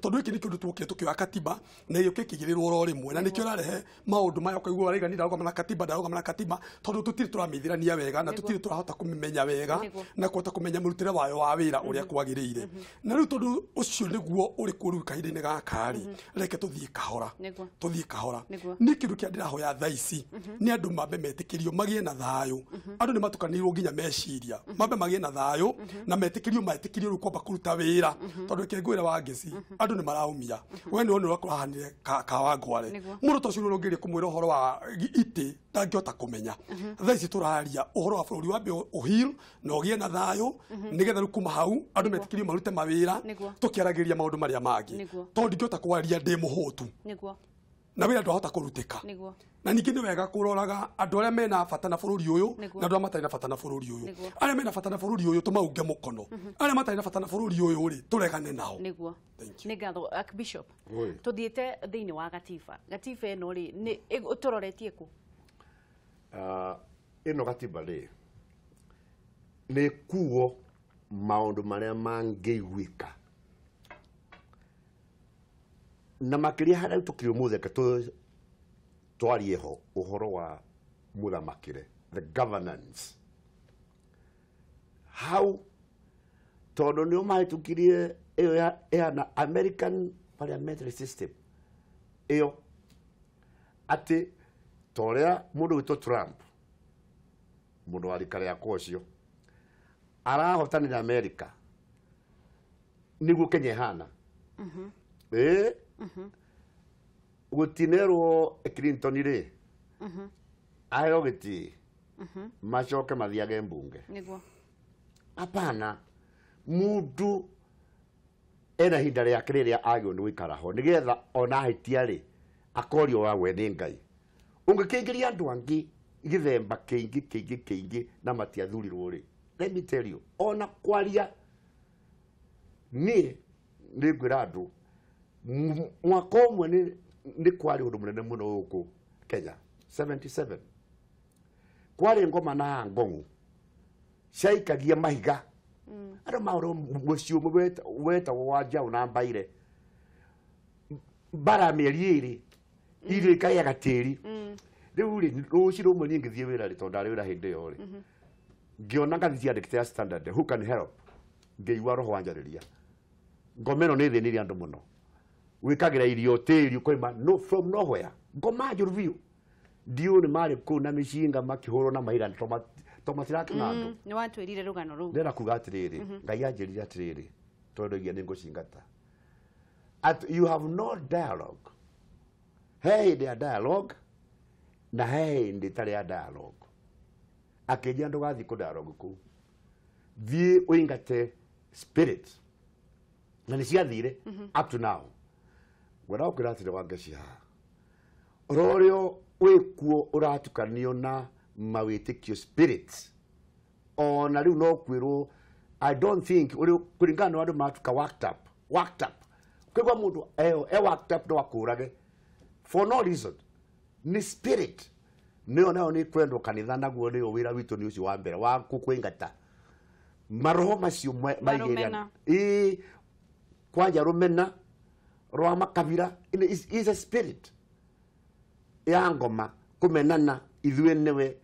tondũ gĩkĩ nĩ kĩndũ tuokire tũkĩoya katiba na gĩũke kĩigĩrĩrwo ro rĩmwe na nĩkĩo ũrarehe maũndũ maya ũkaigua Reagan ndarauga na katiba tondũ tũtirĩ tũramĩithĩrania wega na tũtirĩ tũrahota kũmĩmenya wega na kũhota kũmenya mũrutĩre wayo wa wĩra ũrĩa kwagĩrĩire na rĩu tondũ ũcio nĩguo ũrĩ kuo rĩu kahinda-inĩ gaka rĩ reke tũthiĩ kahora nĩ kĩndũ kĩa ndĩrahoya thaa ici nĩ andũ mambe metĩkĩrio magĩe na thayũ andũ nĩ matukanĩirwo nginya meciria mambe magĩe na thayũ na metĩkĩrio rĩu kwamba kũruta wĩra tondũ kĩngwĩra wa ngeci andũ nĩ maraumia we nĩ wona ũrakora hanire kawangware mũndũ ta ũcio nĩ ũrongĩrĩria kũmwĩra ũhoro wa itĩ ndangĩhota kũmenya thaa ici tũraria ũhoro wa bũrũri wambe ũhil na ũgĩe na thayũ nĩgetha rĩu kuma hau andũ metĩkĩrio marute mawĩra tũkĩaragĩrĩria maũndũ marĩa mangĩ tondũ ndingĩhota kwarĩria ndĩ mũhũtu na wĩra ndwahota kũrutĩka na ningĩ nĩ wega kũroraga andũ arĩa mena bata na bũrũri ũyũ na andũ arĩa matarĩ na bata na bũrũri ũyũ arĩa mena bata na bũrũri ũyũ tũmaunge mũkono arĩa matarĩ na bata na bũrũri ũyũ rĩ tũregane nao nĩguo nĩ ngatho Archbishop tuthiĩte thĩinĩ wa gatiba ĩno rĩ nĩ ũtũroretie kũ ĩno gatiba rĩ nĩ kuo maũndũ marĩa mangĩiguĩka na makĩria harĩa tũkĩrĩ mũtheke twarie ho ũhoro wa mũthamakĩre the governance hau tondũ nĩo mahĩtũkirie ĩyo ya American parliamentary system ĩyo atĩ torĩa mũndũ wĩtwo Trump mũndũ wa rika rĩakwa ũcio arahotanĩra America nĩguo Kenya ĩhana gutinerwo Clinton rĩ aheo gĩtĩ macoke mathiage mbunge hapana mũndũ ena hinda rĩake rĩrĩa agĩrĩirwo nĩ gũikara ho nĩgetha ona ahĩtia rĩ akorio wagwe nĩ Ngai ũngĩkĩingĩria andũ angĩ gĩthemba kĩingĩ na matiathurirwo rĩ let me tell you ona kwaria niĩ nĩ ngwĩra andũ mwaka ũmwe nĩ kwarĩ ũndũ mũnene mũno gũkũ Kenya 77 kwarĩ ngoma na ngong'u ciaikagia mahiga andũ maũndũ mũciĩ ũmwe wetagwo wa Njaũ na Mbaire mbara mĩeri ĩrĩ irio ikagĩaga tĩri rĩu rĩ rũciũ rũmwe niĩ ngĩthiĩ wĩra rĩ tondũ ndarĩ wĩra hĩndĩ ĩyo rĩ ngĩona ngathĩ ciandĩkĩte ya Standard who can help ngĩigua roho wanjarĩria ngoma ĩno nĩ thĩnirie andũ mũno wikagira irio tĩri ukoima no from nowhere ngoma njũru biũ ndiũ nĩ marĩ kũu na mĩcinga makĩhũrwo na maira tomatirake na andũ nĩ watwĩrire rũgano rũu ndĩra kuga atĩrĩrĩ Ngai anjĩrire atĩrĩrĩ tondũ ngia nĩ ngũcingata you have no dialogue he hĩndĩ ya dialogue na he hĩndĩ ĩtarĩ ya dialogue akĩnjĩra ndũgathiĩ kũ dialogue kũu thiĩ ũingate spirit na nĩ ciathire up to now wera ukira atire wangeci ha rorio wikuo uratukanio na mawĩtĩkio spirits ona riu no kwirwo I don't think uri kuringana na andu matuka worked up kwigwa mundu worked up ndo akurage for no reason ni spirit nio nayo ni kwendwo kanitha naguo nio wira witu ni ucio wa mbere wa kukwingata maroho macio maigiriana kwanja rumena roa makabira is a spirit ya ngoma kumenana ithuĩ newe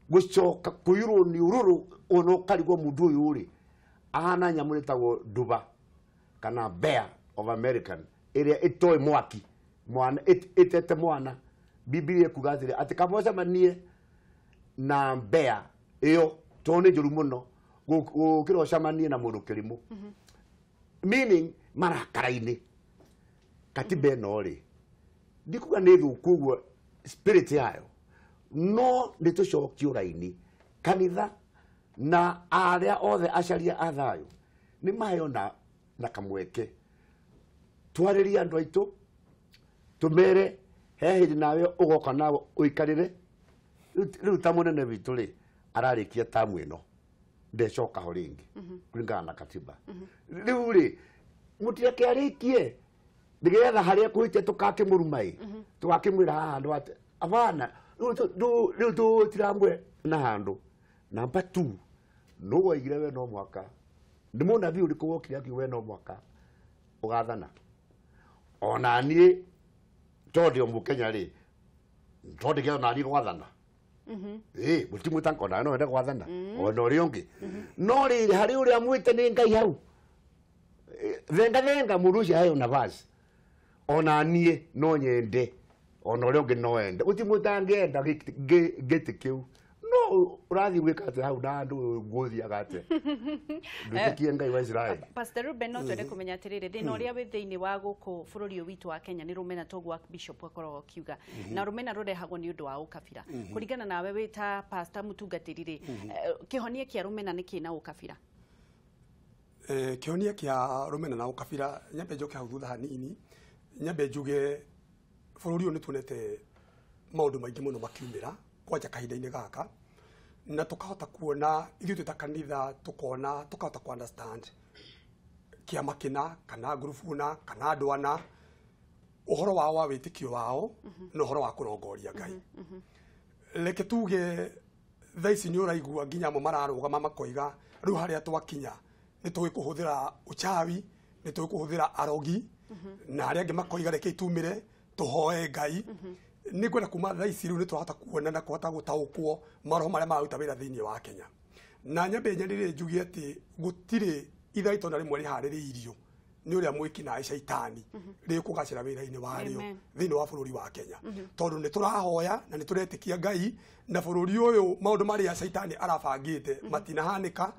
gucoka kuyurwo ni ururu ono karigwo mundu uyu ri ahana nyamu ĩtagwo duba kana bear of American ĩrĩa ĩtoĩ mwaki mwana ĩtete mwana Biblia kuga atĩ kamocemanie na bear ĩyo tondũ nĩ njũru mũno gũkĩra ũcemanie na mũndũ kĩrimũ meaning marakara-ini katiba ĩno rĩ ndikuga nĩ thũku ũguo spirit yayo no nĩ tũcokio raini kanitha na arĩa othe acaria a thayũ nĩ maheo na kamweke twarĩrie andũ aitũ tũmere he hĩndĩ nawe ũgoka nawe ũikarĩre rĩu ta mũnene witũ rĩ ararĩkia tamu ĩno ndecoka ho rĩngĩ kũringana na katiba rĩu rĩ mũtireke arĩkie nĩgetha harĩa kũhĩtia tũkakĩmũruma tũgakĩmwĩra haha handũ atĩ abana rĩu tũtiramwe na handũ namba 2 no waigire we no mwaka nĩ mũnabii ũrĩkũ wokire akiuga we no mwaka ũgathana ona niĩ tondũ mũkenya rĩ tondũ kĩo nani gwathana mũtimwĩta nkona no wende gwathana ona ũrĩa ũngĩ no rĩrĩ harĩ ũrĩa mwĩte nĩ Ngai hau thenga mũndũ ũcio aheo nafasi ona niĩ no nyende ona ũrĩa ũngĩ no ende ũtimwĩta ngĩenda gĩtĩ kĩu no ũrathiĩ gwĩka atĩ hau na andũ ngũthiaga atĩ ndwĩtĩkie Ngai wa Israeli. Pastor Ruben no twende kũmenya atĩrĩrĩ thĩna ũrĩa wĩ thĩinĩ wa gũkũ bũrũri ũyũ witũ wa Kenya nĩ rũmena toguo Bishop akoragwo akiuga na rũmena rũrehagwo nĩ ũndũ wa ũkabira kũringana nawe wĩ ta pastor mũtungatĩri rĩ kĩhonia kĩa rũmena nĩ kĩna ũkabira? Kĩhonia kĩa rũmena na ũkabira nyambe njoke hau thutha hanini nyambe njuge bũrũri ũyũ nĩ tuonete maũndũ maingĩ mũno makiumĩra kwanja kahinda-inĩ gaka na tukahota kuona ithuĩ twĩ ta kanitha tukahota ku understand kĩama kĩna kana ngurubu na kana andũ ana ũhoro wao wa wĩtĩkio wao na ũhoro wa kũrongoria Ngai. Reke tuge thaa ici nĩ ũraigua nginya mo mararũgama makoiga rĩu harĩa twakinya nĩ tũĩ kũhũthĩra uchawi nĩ tũĩ kũhũthĩra arogi na arĩa angĩ makoiga reke itumĩre tũhoe Ngai. Nĩ kwenda kuma thaa ici rĩu nĩ tũrahota kuona na kũhota gũtaũkwo maroho marĩa mararuta wĩra thĩinĩ wa Kenya na nyambe nyanĩrĩre njuge atĩ gũtirĩ itharitũ na rĩmwe rĩharĩrĩirio nĩ ũrĩa mwĩki na shaitani rĩkũgacĩra wĩra-inĩ warĩo thĩinĩ wa bũrũri wa Kenya tondũ nĩ tũrahoya na nĩ tũretĩkia Ngai na bũrũri ũyũ maũndũ marĩa shaitani arabangĩte matinahanĩka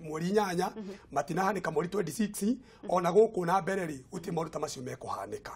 mweri 8 matinahanĩka mweri 26 ona gũkũ na mbere rĩ gũtirĩ maũndũ ta macio mekũhanĩka.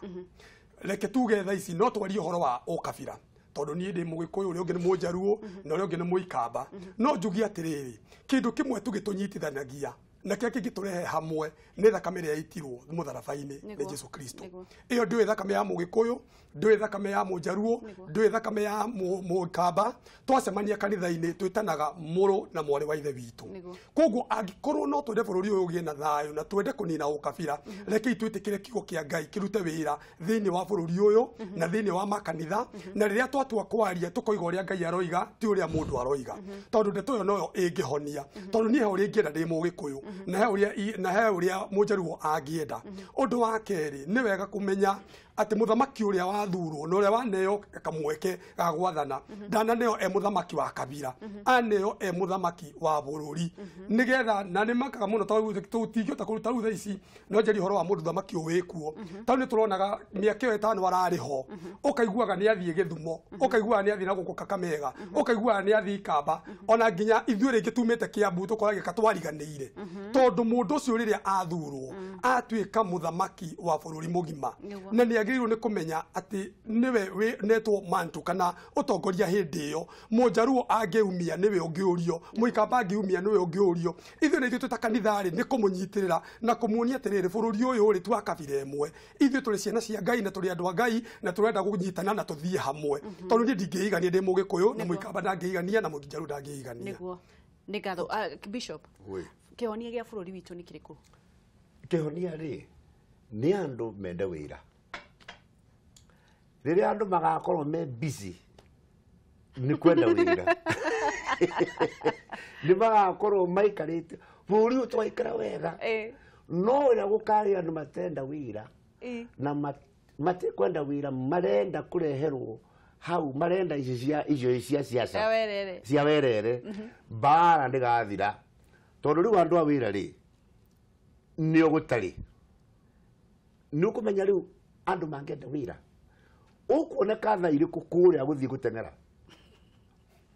Reke tuge thaa ici no twarie ũhoro wa ũkabira tondũ niĩ ndĩ Mũgĩkũyũ ũrĩa ũngĩ nĩ Mũnjaruo na ũrĩa ũngĩ nĩ Mũikamba no njugie atĩrĩrĩ kĩndũ kĩmwe tũgĩtũnyitithanagia na kĩrĩa kĩngĩtũrehe hamwe nĩ thakame ĩrĩa yaitirwo mũtharaba-inĩ nĩ Jesu Kristo. Ĩyo ndĩũĩ thakame ya Mũgĩkũyũ ndĩũĩ thakame ya Mũnjaruo ndĩũĩ thakame ya Mũikamba twacemania kanitha-inĩ twĩtanaga mũrũ na mwarĩ wa ithe witũ. Koguo angĩkorwo no twende bũrũri ũyũ ũgĩe na thayũ na twende kũnina ũkabira reke itwĩtĩkĩre kiugo kĩa Ngai kĩrute wĩra thĩinĩ wa bũrũri ũyũ na thĩinĩ wa makanitha na rĩrĩa twatua kwaria tũkoiga ũrĩa Ngai aroiga ti ũrĩa mũndũ aroiga tondũ ndeto ĩyo noyo ĩngĩhonia tondũ niĩ he ũrĩa ingĩenda ndĩ Mũgĩkũyũ na he ũrĩa Mũnjaruo angĩenda. Ũndũ wa kerĩ nĩ wega kũmenya atĩ mũthamaki ũrĩa wathurwo na ũrĩa waneo kamweke ga gwathana ndananeo mũthamaki wa kabira aneo mũthamaki wa bũrũri nĩgetha na nĩ makaga mũno tondũ tũtingĩhota kũruta rĩu thaa ici no njeri ũhoro wa mũndũ thamaki wĩkuo tondũ nĩ tũronaga mĩaka ĩyo 5 ararĩ ho ũkaiguaga nĩ athiĩ Gĩthumo ũkaiguaga nĩ athiĩ na gũkũ Kakamega ũkaiguaga nĩ athiĩ Ikamba ona nginya ithuĩ rĩngĩ tumĩte Kiambu tũkoragĩka twariganĩire tondũ mũndũ ũcio rĩrĩa athurwo atuĩka mũthamaki wa bũrũri mũgima na nĩ agĩrĩirwo nĩ kũmenya atĩ nĩwe netwo mantu kana ũtongoria hĩndĩ ĩyo Mũnjaruo angĩumia nĩwe ũngĩũrio Mũikamba angĩumia nĩwe ũngĩũrio ithuĩ nĩ ithuĩ twĩ ta kanitha rĩ nĩ kũmũnyitĩrĩra na kũmuonia atĩrĩrĩ bũrũri ũyũ rĩ twa kabira ĩmwe ithuĩ tũrĩ ciana cia Ngai na tũrĩ andũ a Ngai na tũrenda kũnyitana na tũthiĩ hamwe tondũ niĩ ndingĩigania ndĩ Mũgĩkũyũ na Mũikamba ndangĩigania na Mũnjaruo ndangĩigania. Nĩguo nĩ ngatho Bishop kĩhonia gĩa bũrũri witũ nĩ kĩrĩkũ? Kĩhonia rĩ nĩ andũ mende wĩra rĩrĩa andũ magakorwo me busy nĩ kwenda wĩra nĩ magakorwo maikarĩte bũrũri ũyũ twaikara wega no ũrĩa gũkarĩ andũ matenda wĩra na matikwenda wĩra marenda kũreherwo hau marenda icio cia siasa cia werere mbara ndĩgathira tondũ rĩu andũ a wĩra rĩ nĩ ũgũtarĩ nĩ ũkũmenya rĩu andũ mangĩenda wĩra ũkuoneka thaa irĩkũ kũrĩa gũthiĩ gũteng'era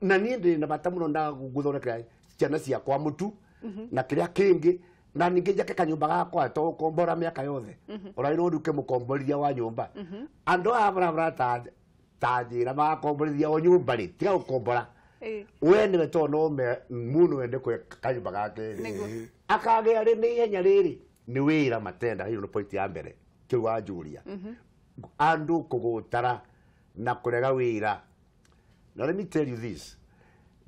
na niĩ ndĩ na bata mũno na gũthondekera ciana ciakwa mũtu na kĩrĩa kĩngĩ na ninge jake kanyumba gakwa to kombora miaka yothe urairo nduke mukomborithia wa nyumba ando abra tajira makomborithia wa nyumba ri tiga ukombora we ni beto no me muno ende ko kanyumba gake akage ari ni henya riri ni wira matenda hiyo no point ya mbere kiwa Julia andu kugutara na kurega wira. Now let me tell you this.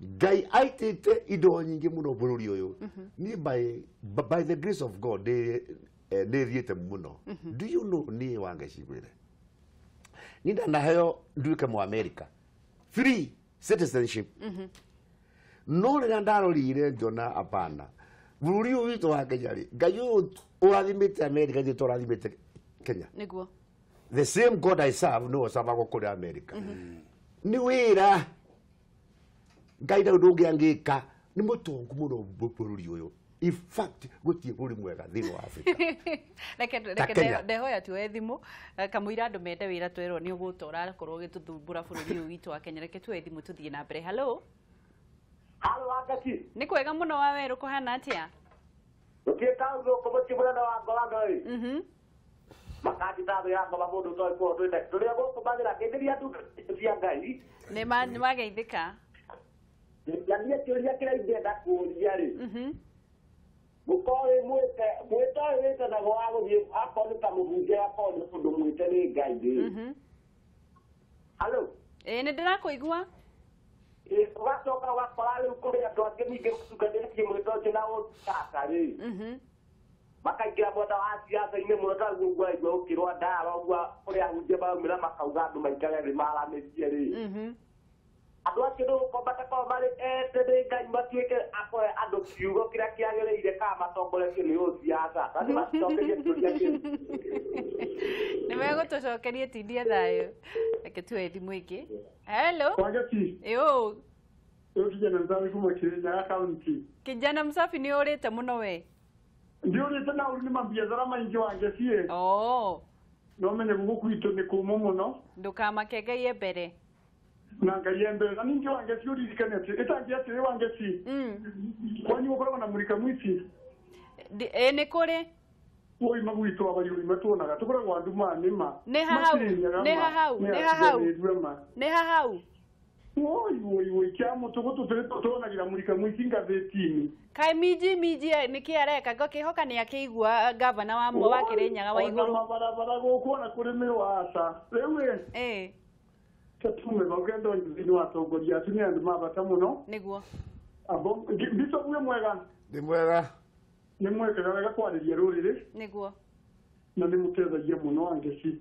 Gai aitete ido nyingi muno bururi uyu ni by the grace of God they riete muno. Do you know ni wange shibwire ni ndana hayo nduke mu America free citizenship no le ndaro lire jona apana bururi uyu to wake jari gayo urathimite America je to urathimite Kenya niguo the same God I serve no sabago kuri America ni wira gaida ndugi angika ni mutongu muno bururi uyu in fact gutie buri mwega thini wa Africa reke ndehoya tuwe thimu kamuira andu mende wira twirwo ni ugutora korwo gituthumbura bururi uyu witu wa Kenya reke tuwe thimu tuthie na mbere. Hello Agati ni kwega muno wa weru kuhana atia ukita uzo kobochi bwana wa ngolanga ri makati tado ya ngoma mundu to ko twende turia go kubagira kenderia tu cia ngai ni mageithika yani teoria kira ingenda kuria ri mukore mweta weta na gwago thie akoni ta mubunge akoni kundu mwite ni ngai ri Hello ni ndirakuigua ugacoka wakora rä u kå rä andå angä ningä gå tukanätie mwä to na å caka rä makaingä ra mwena wa ciaca-inä må no taguo guaigua å kä rwa ndawa å gua kå rä ahunjia maumä ra makauga andå maikare rä maranä cie rä andå acio nä gå komba takorwo marä ete nä ngai matuä ke akoe andå kiugo kä rä a kä agä rä ire kana matongoretie nä å ciaca tandä macokerie kä ria kä nä megå tå cokerie tindia thayå reke tuwe thimå ingä. Hello yo kijana msafi kuma Kirinyaga County. Kijana msafi ni urite muno we. Ndio urite na uri ni mabiathara maingi wange cie. Oh. No menye gukwito ni kumu muno. Ndukamake Ngai mbere. Na Ngai mbere. Na ningi wange cie uririkane ati itangi ati wange cie. Kwani ukoragwo na murika mwisi? Ni kuri? Oi magwito abayuri matuonaga tukoragwo andu manima. Ni hahau. Oi, kiamo tuko tunagira murika mwisi ngazetini. Kai miji ni kiareka ngo kihoka ni akigua governor wa mo wa Kirinyaga wa iguru. Barabara gukona kuri miwasa. Rewe. Tatume bagendo ndini watongoria tunia andu mabata muno. Niguo. Abo biso bwe mwega. Ni mwega. Ni mwega wega kwariria ruriri. Niguo. Na ni mutezagia muno angeci.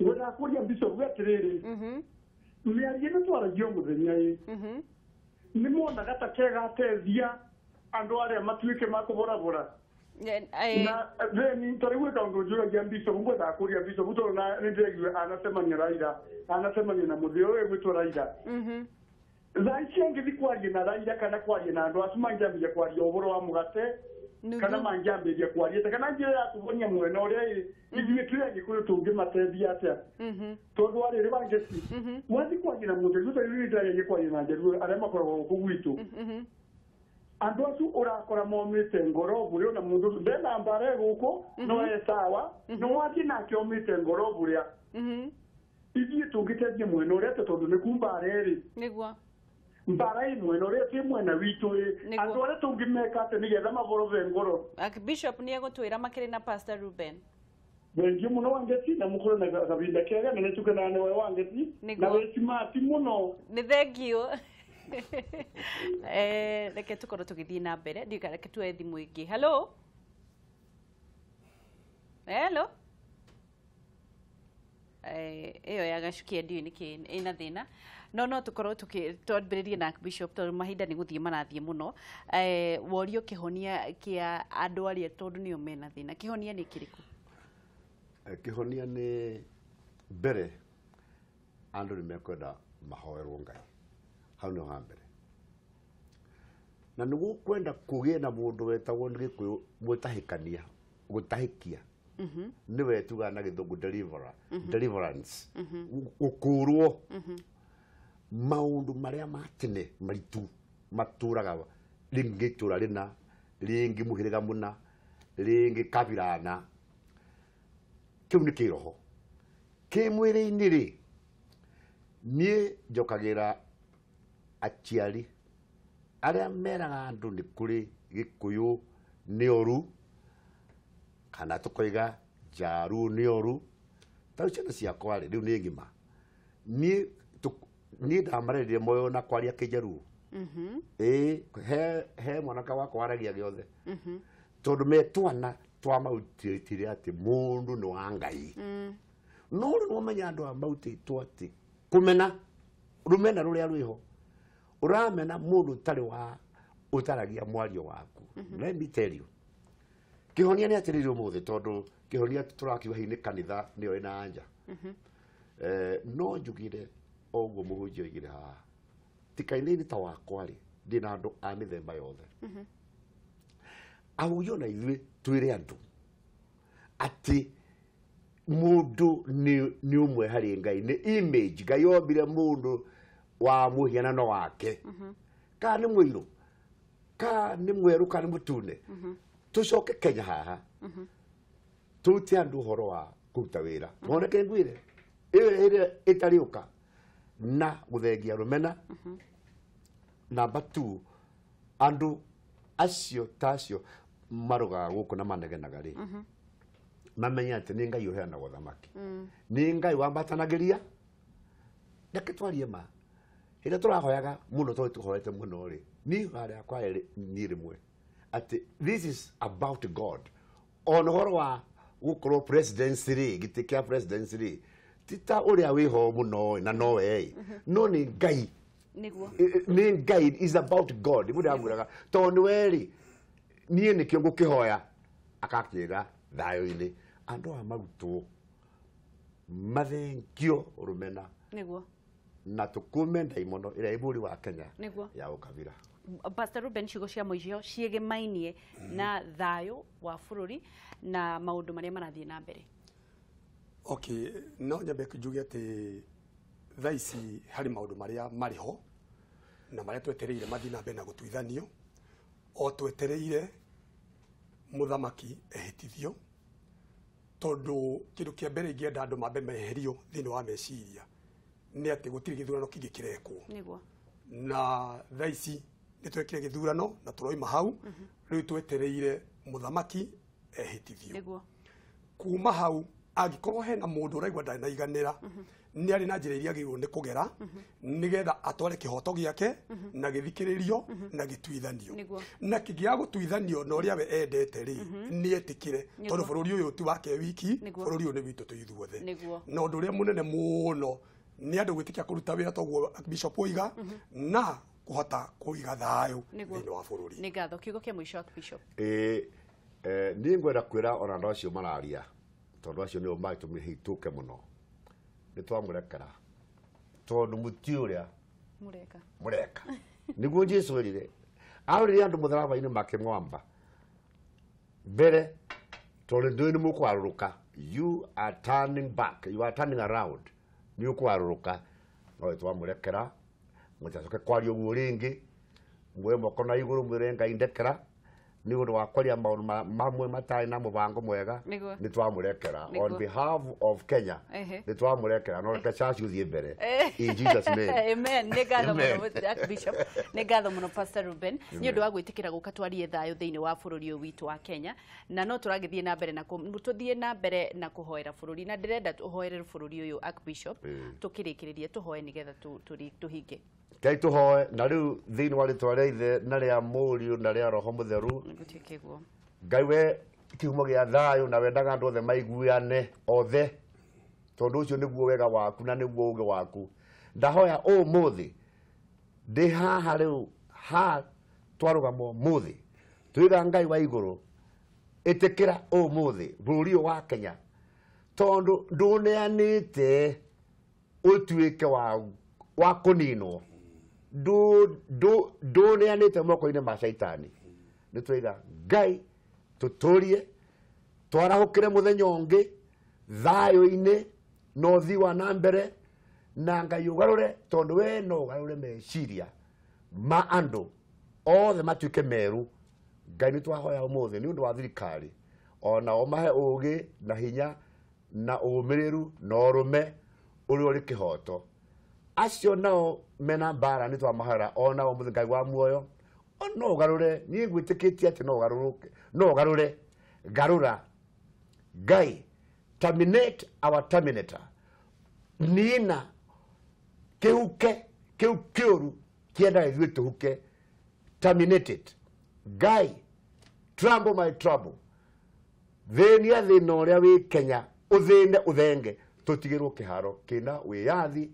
Ngoda kuria biso bwe atiriri. Ni ariye twaragia muthenya yi. Ni mona gata kega tezia andu aria matuike makuborabora. Na then tariwe kaundu juragia biso ngoda kuria biso buto na ndirigwe anasemania raida. Anasemania na muthio we gwitwo raida. Zaici ngithi kwaria na raida kana kwaria na andu acumanjambia kwaria uboro wa mugate kana manjambia kwaria kana njira ya kubonia mwena uria ithuĩ tũrĩ Agĩkũyũ tũngĩmateithia atĩa tondũ arĩrĩ bangĩci wathi kwaria na mũndũ ũcio rĩu ndarĩ kwaria na Njaruo arĩa makoragwo gũkũ gwitũ andũ acio ũrakora momĩte ngoro bũrĩa na mũndũ ũcio ndena mbara gũkũ no e sawa no wathi nake omĩte ngoro bũrĩa ithuĩ tũngĩteithia mwena ũrĩa tondũ nĩ kumba rĩrĩ nĩguo mbara imwe no rete mwena witu andu ara tungimeka ate nigetha maborove ngoro Bishop ni egutwira makiri na Pastor Ruben wengi muno wangeti na mukuru na kabinda kega na netukana na we wangeti na we smart muno ni thengio reke tukorwo tugithii na mbere ndika reke tuwe thimu ingi. Hello iyo yagacukia ndio niki ina thina no tukorwo twambiririe na Bishop to mahinda ni guthie marathie muno worio kihonia kia andu aria tondu nio mena thina kihonia ni kiriku kihonia ni mbere andu ni mekwenda mahoerwo Ngai hau no hambere na nugu kwenda kugie na mundu wetagwo ni Gikuyu mutahikania gutahikia niwe tuga na Githungu deliverance ukurwo maundu maria matene maritu maturaga ringi tura rina ringi muhiriga muna ringi kabirana kiu ni kiroho ki mwiri-ini ri nie njokagira aciari aria meraga andu ni kuri gikuyu ni oru kana tukoiga jaru ni oru tau ciana ciakwa ri riu ni ngima nie ndamarerire moyo na kwaria kijaru he mwanaka wakwa aragia giothe tondu me twana twamautitire ati mundu ni wa Ngai no ru no menya andu amautitwo ati kumena rumena ruria rwiho uramena mundu tari wa utaragia mwario waku let me tell you kihonia ni atiriri umuthi tondu kihonia turakiwa hini kanitha niyo ina anja no njugire oguo muhunjia igire ha tikaini-ini ta wakwa ri ndina andu a mithemba yothe ahunjia na ithuĩ twĩre andũ atĩ mũndũ nĩ ũmwe harĩ Ngai nĩ image Ngai ombire mũndũ wa mũhianano wake kana nĩ mũirũ kana nĩ mwerũ kana nĩ mũtune tũcoke Kenya haha tũrute andũ ũhoro wa kũruta wĩra moneke ngwĩre ĩrĩa ĩtarĩũka na gũthengia rũmena namba 2 andũ acio tacio marugaga gũkũ na manegenaga rĩ mamenya atĩ nĩ Ngai ũheanaga ũthamaki nĩ Ngai wambatanagĩria reke twarie ma ĩrĩa tũrahoyaga mũno tondũ tũhoete mũno rĩ niĩ harĩa kwa niĩ rĩmwe atĩ this is about God on ũhoro wa gũkorwo presidency rĩ gĩtĩ kĩa presidency rĩ tita ũrĩa wĩho mũno na nowe no nĩ Ngai nĩ Ngai is about God mũndũ amwĩraga tondũ nĩwe rĩ niĩ nĩkĩo ngũkĩhoya akakĩra thayũ-inĩ andũ a marutwo mathengio rũmena nĩguo na tũkũme ndaimono ĩrĩa ĩ bũrũri wa Kenya ya ũkabira. Pastor Ruben, ciugo cia mũico ciĩgemainie na thayũ wa bũrũri na maũndũ marĩa marathiĩ na mbere. Okay, no nyambe njuge atĩ thaa ici harĩ maũndũ marĩa marĩ ho na marĩa twetereire mathiĩ na mbere na gũtuithanio o twetereire muthamaki ehĩtithio tondu kindu kia mbere ingĩenda andũ mambe meherio thĩinĩ wa meciria nĩ atĩ gũtirĩ gĩthurano kĩngĩ kĩrekwo na thaa ici nĩ twekire gĩthurano na tũroima hau rĩu twetereire muthamaki ehĩtithio kuma hau angĩkorwo hena mũndũ ũraigua ndarĩ na iganĩra nĩ arĩ na njĩra iria agĩrĩirwo nĩ kũgera nĩgetha atware kĩhoto gĩake na gĩthikĩrĩrio na gĩtuithanio na kĩngĩaga gũtuithanio na ũrĩa we endete rĩ nĩ etĩkĩre tondũ bũrũri ũyũ ti wake wiki bũrũri ũyũ nĩ witũ tũ ithuothe na ũndũ ũrĩa mũnene mũno nĩ andũ gwĩtĩkia kũruta wĩra toguo Bishop oiga na kũhota kũiga thayũ thĩinĩ wa bũrũri. Nĩ ngatho kiugo kĩa mũico Bishop. Niĩ ngwenda kwĩra ona andũ acio mararia tondu acio nĩo magĩtũmĩhĩtũke mũno nĩ twamũrekera tondu mũti ũrĩa mũreka nĩguo Jesũ erire arorire andũ mũtharaba-inĩ makĩmwamba mbere tondu ndũĩ nĩ mũkwarũrũka you are turning back, you are turning around nĩ ũkwarũrũka no twamũrekera mũtacoke kwaria ũguo rĩngĩ mwe moko na igũrũ mwĩre Ngai ndekera nĩ ũndũ wa kwaria maũndũ mamwe matarĩ na mũbango mwega nĩ twamũrekera on behalf of Kenya nĩ twamũrekera no reke church ũthiĩ mbere in Jesus name. Amen. Nĩ ngatho mũno Bishop, nĩ ngatho mũno Pastor Ruben nĩ ũndũ wa gwĩtĩkĩra gũka twarie thayũ thĩinĩ wa bũrũri ũyũ witũ wa Kenya na no tũragĩthiĩ na mbere na tũthiĩ na mbere na kũhoera bũrũri na ndĩrenda ũhoere bũrũri ũyũ Archbishop tũkĩrĩkĩrĩria tũhoe nĩgetha tũhinge. Ngai tũhoe na rĩu thĩinĩ wa rĩtwa rĩa Ithe na rĩa Mũriũ na rĩa Roho Mũtheru. Ngai we kihumo gĩa thayũ na wendaga andũ othe maiguane othe tondu ũcio nĩguo wega waku na nĩguo ũũgĩ waku ndahoya ũmũthĩ ndĩ haha rĩu ha twarũgama ũmũthĩ twiga Ngai wa igũrũ ĩtĩkĩra ũmũthĩ bũrũri ũyũ wa Kenya tondu ndũneanĩte ũtuĩke wa kũninwo ndũneanĩte moko-inĩ ma caitani nĩ twiga Ngai tũtũrie twarahũkĩre mũthenya ũngĩ thayũ-inĩ na ũthii wa na mbere na Ngai ũgarũre tondu we no ũgarũre meciria ma andũ othe matuĩke meru Ngai nĩ twahoya ũmũthĩ nĩ ũndũ wa thirikari ona o mahe ugi na hinya na umiriru na urume uri uri kihoto acio nao mena bara ni twa mahara ona o muthingai wa muoyo no garure ni gwitikitie ati no garure garura Ngai terminate our terminator nina keuke keukiuru kienda ithuĩ tũhuke terminate it Ngai trouble my trouble thĩnia thĩna ũrĩa wĩ Kenya ũthĩne ũthenge tũtigĩrwo kĩharo kĩna wĩyathi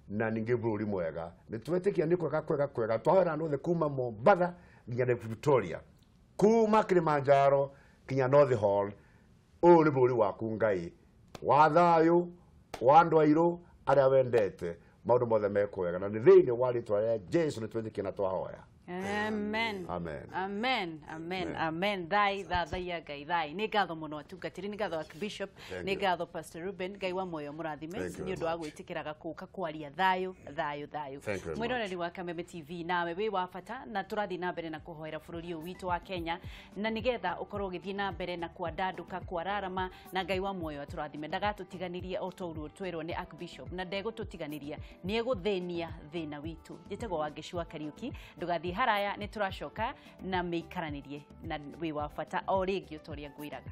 na ningĩ bũrũri mwega nĩ twetĩkia nĩ kwega twahera nothe kuma Mombatha nginya Victoria kuma Kilimanjaro nginya North Hall ũũ nĩ bũrũri waku Ngai wa thayũ wa andũ airũ arĩa wendete maũndũ mothe mekwega na nĩ thĩinĩ wa rĩtwa rĩa Jesu nĩ twetĩkia na twahoya. Amen. Amen. Amen. Amen. Amen. Thai Ngai thai. Nĩ ngatho mũno atungatĩri, nĩ ngatho Archbishop, nĩ ngatho Pastor Ruben, Ngai wa muoyo mũrathime nĩ ũndũ wa gwĩtĩkĩraga kũũka kwaria thayũ. Mwĩroreri wa Kameme TV nawe wĩ wa bata na tũrathiĩ na mbere na kũhoera bũrũri ũyũ witũ wa Kenya na nĩgetha ũkorwo ũgĩthiĩ na mbere na kwandandũka kwararama na Ngai wa muoyo atũrathime ndagatũtiganirie o ta ũguo twĩrwo nĩ Archbishop na ndegũtũtiganiria nĩ egũthĩnia thĩna witũ. Njĩtagwo Wangeci Kariuki ndũgathiĩ haraya nĩ tũracoka na mĩikaranĩrie na wĩ wa bata o rĩngĩ ũtorĩa ngwĩraga.